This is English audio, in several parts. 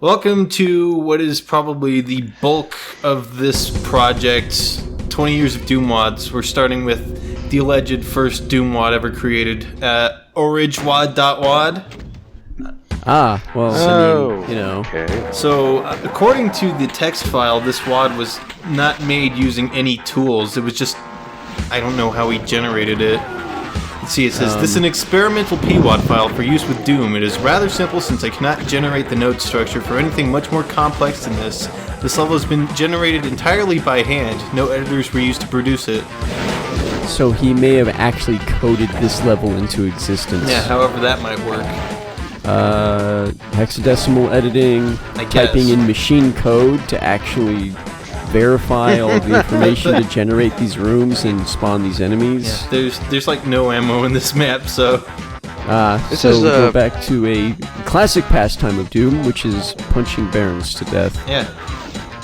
Welcome to what is probably the bulk of this project, 20 years of Doom.wads. We're starting with the alleged first Doom.wad ever created, Stones.wad. Okay. So, according to the text file, this wad was not made using any tools. It was just, I don't know how he generated it. Let's see, it says, this is an experimental PWAD file for use with Doom. It is rather simple since I cannot generate the node structure for anything much more complex than this. This level has been generated entirely by hand. No editors were used to produce it. So he may have actually coded this level into existence. Yeah, however that might work. Hexadecimal editing, I guess. typing in machine code to actually verify all of the information to generate these rooms and spawn these enemies. Yeah, there's like no ammo in this map, so... So we go back to a classic pastime of Doom, which is punching barons to death. Yeah.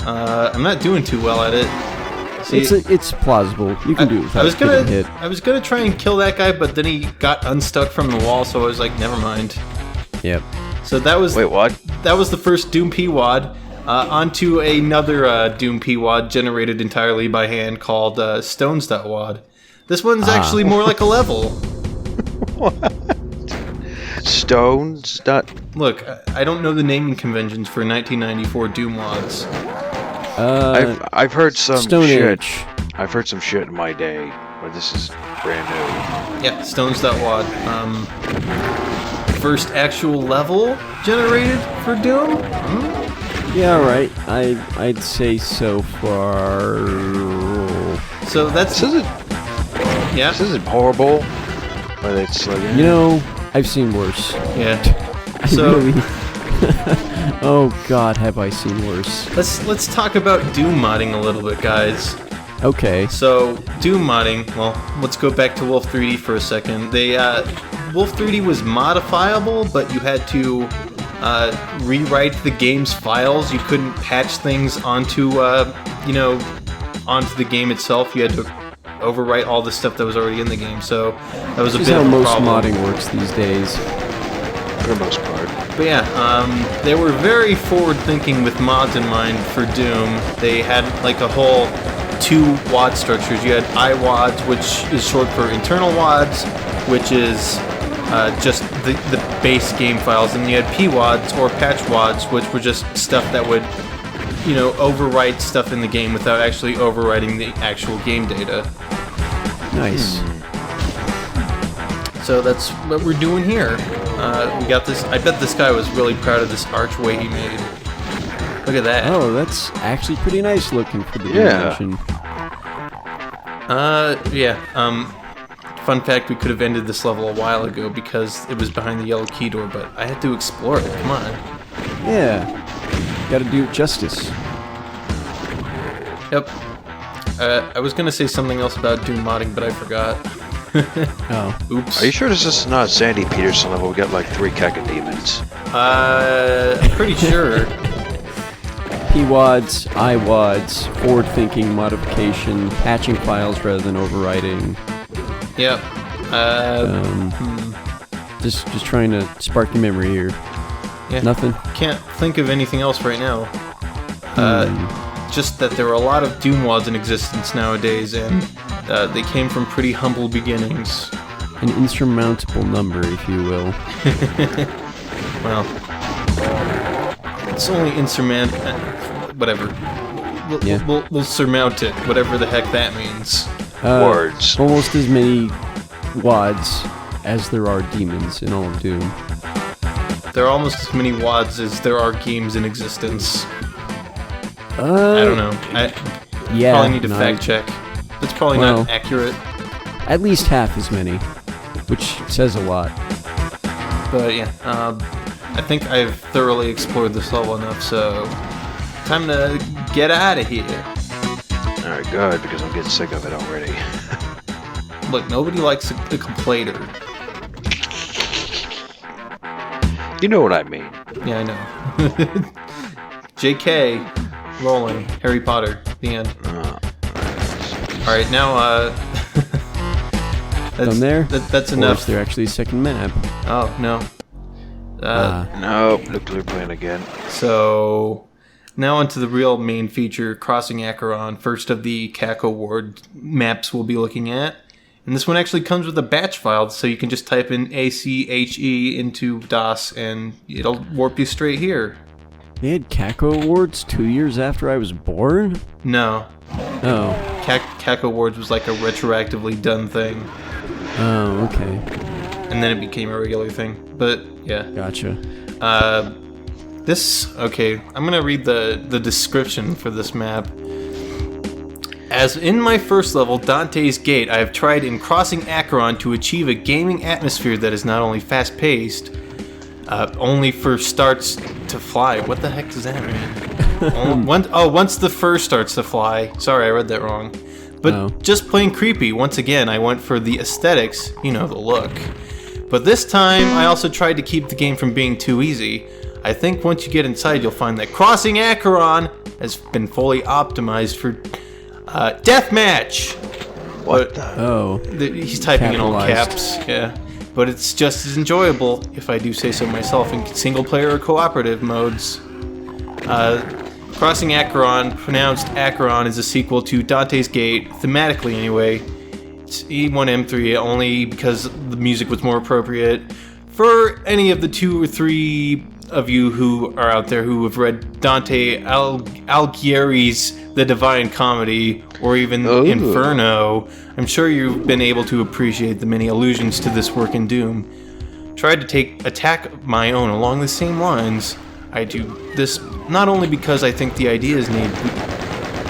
I'm not doing too well at it. See, it's plausible. You can do it without getting hit. I was gonna try and kill that guy, but then he got unstuck from the wall, so I was like, never mind. Yep. So that was... Wait, what? That was the first Doom PWAD. Onto another Doom PWAD generated entirely by hand called Stones.wad. This one's actually more like a level. What? Stones? Look, I don't know the naming conventions for 1994 Doom wads. I've heard some Stone shit. Age. I've heard some shit in my day, but this is brand new. Yeah, Stones.wad. First actual level generated for Doom? Yeah, right. I'd say so far. So that's... This isn't... Yeah? This isn't horrible, but it's like... You know, I've seen worse. Yeah. So... Oh god, have I seen worse. Let's talk about Doom modding a little bit, guys. Okay. So, Doom modding, well, let's go back to Wolf 3D for a second. Wolf 3D was modifiable, but you had to rewrite the game's files. You couldn't patch things onto, onto the game itself. You had to overwrite all the stuff that was already in the game. So that was a bit of a problem. How most modding works these days. For the most part. But yeah, they were very forward-thinking with mods in mind for Doom. They had like a whole 2 WAD structures. You had iWads, which is short for internal WADs, which is just the base game files, and you had PWADs or patch WADs, which were just stuff that would, overwrite stuff in the game without actually overwriting the actual game data. Nice. So that's what we're doing here. We got this. I bet this guy was really proud of this archway he made. Look at that. Oh, that's actually pretty nice looking for the dimension. Fun fact, we could have ended this level a while ago because it was behind the yellow key door, but I had to explore it. Come on. Yeah. Gotta do it justice. Yep. I was gonna say something else about Doom modding, but I forgot. Oh. Oops. Are you sure this is not a Sandy Peterson level? We got like 3 cacodemons. I'm pretty sure. PWADs, iWads, forward-thinking modification, patching files rather than overwriting. Yep. Just trying to spark your memory here. Yeah. Nothing? Can't think of anything else right now. Just that there are a lot of Doom wads in existence nowadays, and they came from pretty humble beginnings. An insurmountable number, if you will. Well, it's only whatever. We'll surmount it, whatever the heck that means. Words. Almost as many wads as there are demons in all of Doom. There are almost as many wads as there are games in existence. I don't know. Yeah. Probably need to fact check. That's probably not accurate. At least half as many, which says a lot. But yeah, I think I've thoroughly explored this level enough, so time to get out of here. Alright, good, because I'm getting sick of it already. Look, nobody likes a complainer. You know what I mean. Yeah, I know. JK, rolling, Harry Potter, the end. Alright, now, Done there? That's Or enough. is there actually a second map? Oh, no. Nope, nuclear plant again. So now onto the real main feature, Crossing Acheron, first of the Caco-Ward maps we'll be looking at. And this one actually comes with a batch file, so you can just type in ACHE into DOS and it'll warp you straight here. They had Caco-Wards 2 years after I was born? No. Oh. Caco-Wards was like a retroactively done thing. Oh, okay. And then it became a regular thing. But, yeah. Gotcha. I'm gonna read the description for this map. As in my first level, Dante's Gate, I have tried in Crossing Acheron to achieve a gaming atmosphere that is not only fast-paced, only for starts to fly. What the heck does that mean? Once the fur starts to fly. Sorry, I read that wrong. But just plain creepy. Once again, I went for the aesthetics, the look. But this time, I also tried to keep the game from being too easy. I think once you get inside, you'll find that Crossing Acheron has been fully optimized for deathmatch. What He's typing in all caps, yeah. But it's just as enjoyable, if I do say so myself, in single-player or cooperative modes. Crossing Acheron, pronounced Acheron, is a sequel to Dante's Gate, thematically anyway. It's E1M3 only because the music was more appropriate. For any of the 2 or 3 of you who are out there who have read Dante Alighieri's The Divine Comedy, or even Inferno, I'm sure you've been able to appreciate the many allusions to this work in Doom. Tried to attack my own along the same lines. I do this not only because I think the idea is neat,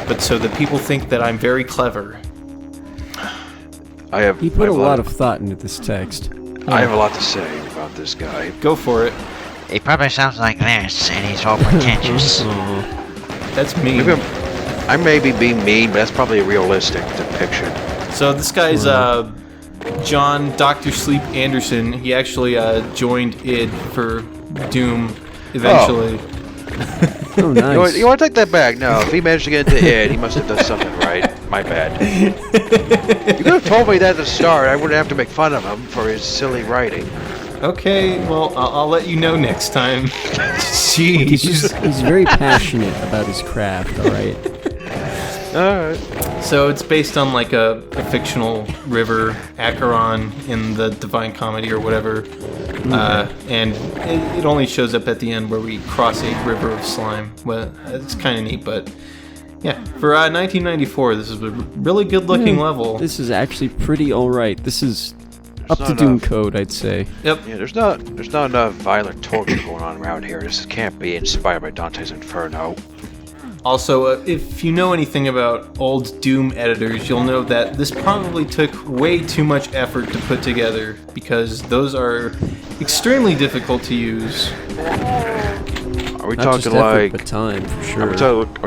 but so that people think that I'm very clever. He put a lot of thought into this text. I have a lot to say about this guy. Go for it. He probably sounds like this, and he's all pretentious. That's me. I may be being mean, but that's probably a realistic depiction. So this guy's John Dr. Sleep Anderson. He actually joined id for Doom eventually. Oh, nice. You want to take that back? No, if he managed to get into id, he must have done something right. My bad. You could have told me that at the start. I wouldn't have to make fun of him for his silly writing. Okay, well, I'll let you know next time. Jeez. He's very passionate about his craft, alright? Alright. So it's based on like a fictional river, Acheron, in the Divine Comedy or whatever. And it only shows up at the end where we cross a river of slime. Well, it's kind of neat, but yeah. For 1994, this is a really good-looking level. This is actually pretty alright. This is up to Doom code, I'd say. Yep. Yeah, there's not enough violent torture going on around here. This can't be inspired by Dante's Inferno. Also, if you know anything about old Doom editors, you'll know that this probably took way too much effort to put together, because those are extremely difficult to use. Are we Not talking just like effort, but time, for sure. Are we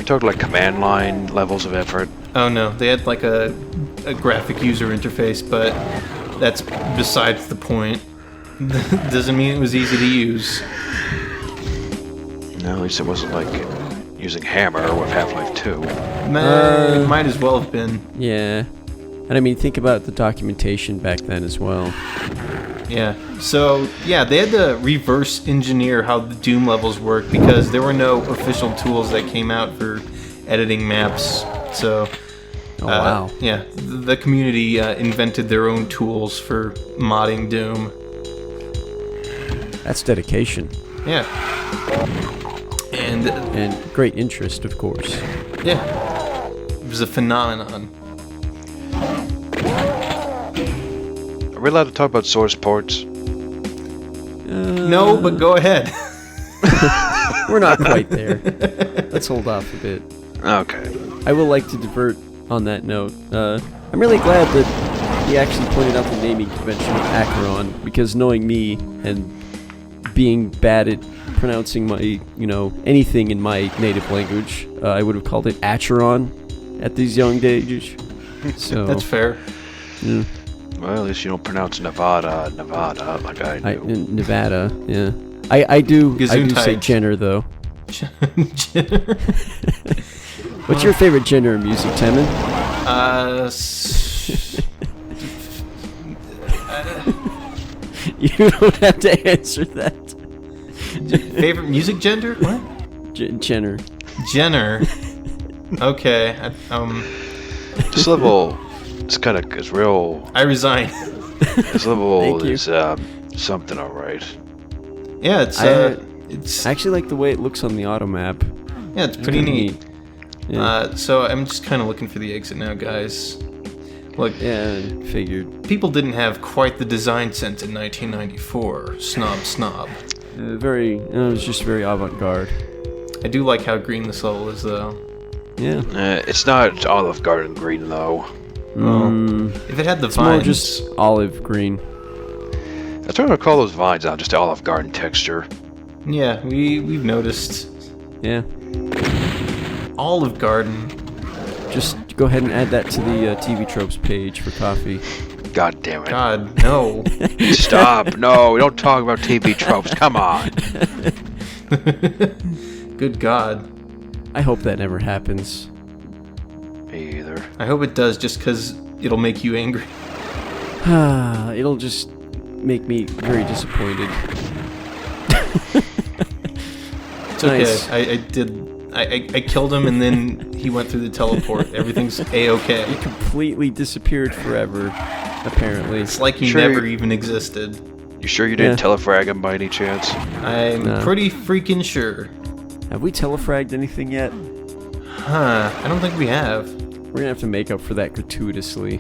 talking like command line levels of effort? Oh no, they had like a graphic user interface, but that's besides the point. Doesn't mean it was easy to use. No, at least it wasn't like using Hammer with Half-Life 2. It might as well have been. Yeah. And I mean, think about the documentation back then as well. Yeah. So, yeah, they had to reverse engineer how the Doom levels work because there were no official tools that came out for editing maps. So, Oh, wow. Yeah, the community invented their own tools for modding Doom. That's dedication. Yeah. And great interest, of course. Yeah. It was a phenomenon. Are we allowed to talk about source ports? No, but go ahead. We're not quite there. Let's hold off a bit. Okay. I will like to divert on that note. I'm really glad that he actually pointed out the naming convention of Acheron, because knowing me and being bad at pronouncing my, anything in my native language, I would have called it Acheron at these young ages. So That's fair. Yeah. Well, at least you don't pronounce Nevada like I do. Nevada, yeah. I do say Jenner, though. Jenner? What's your favorite genre of music, Temin? Uh, You don't have to answer that. Favorite music gender? What? Jenner. Jenner. Okay. This level is real. I resign. This level Thank you. is something, all right. Yeah, I actually like the way it looks on the auto map. yeah, it's pretty neat. Yeah. So I'm just kind of looking for the exit now, guys. Look, Yeah, figured. people didn't have quite the design sense in 1994. Snob. It was just very avant-garde. I do like how green this level is, though. Yeah. It's not Olive Garden green though. If it had the It's more vines, just olive green. That's what I call those vines now, just Olive Garden texture. yeah, we've noticed. Yeah. Olive Garden. Just go ahead and add that to the TV tropes page for coffee. God damn it. God, no. Stop. No, we don't talk about TV tropes. Come on. Good God. I hope that never happens. Me either. I hope it does, just because it'll make you angry. It'll just make me very disappointed. It's okay. Nice. I killed him, and then he went through the teleport. Everything's A-okay. Completely disappeared forever, apparently. It's like he Sure. never even existed. You sure you didn't telefrag him by any chance? I'm No. pretty freaking sure. Have we telefragged anything yet? Huh. I don't think we have. We're gonna have to make up for that gratuitously.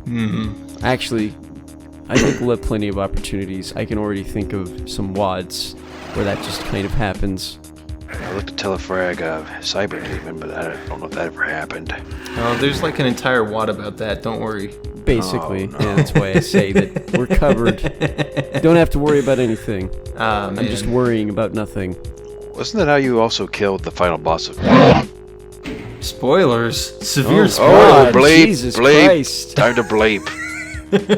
Hmm. Actually, I think we'll have plenty of opportunities. I can already think of some WADs where that just kind of happens. I looked at telefrag Cyber Demon, but I don't know if that ever happened. Oh, there's like an entire wad about that. Don't worry. Basically, Oh, no. yeah, that's why I say that we're covered. Don't have to worry about anything. Ah, man. I'm just worrying about nothing. Wasn't that how you also killed the final boss of... Spoilers. Severe Oh, spoilers. God, bleep, Jesus bleep. Christ. Time to bleep.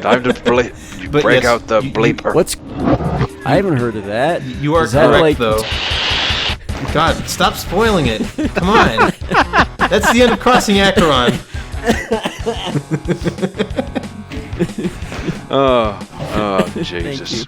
Time to bleep. You But break yes, out the you- bleeper. What's... I haven't heard of that. You are Is that correct, like- though. God, stop spoiling it. Come on. That's the end of Crossing Acheron. Oh, Jesus. you.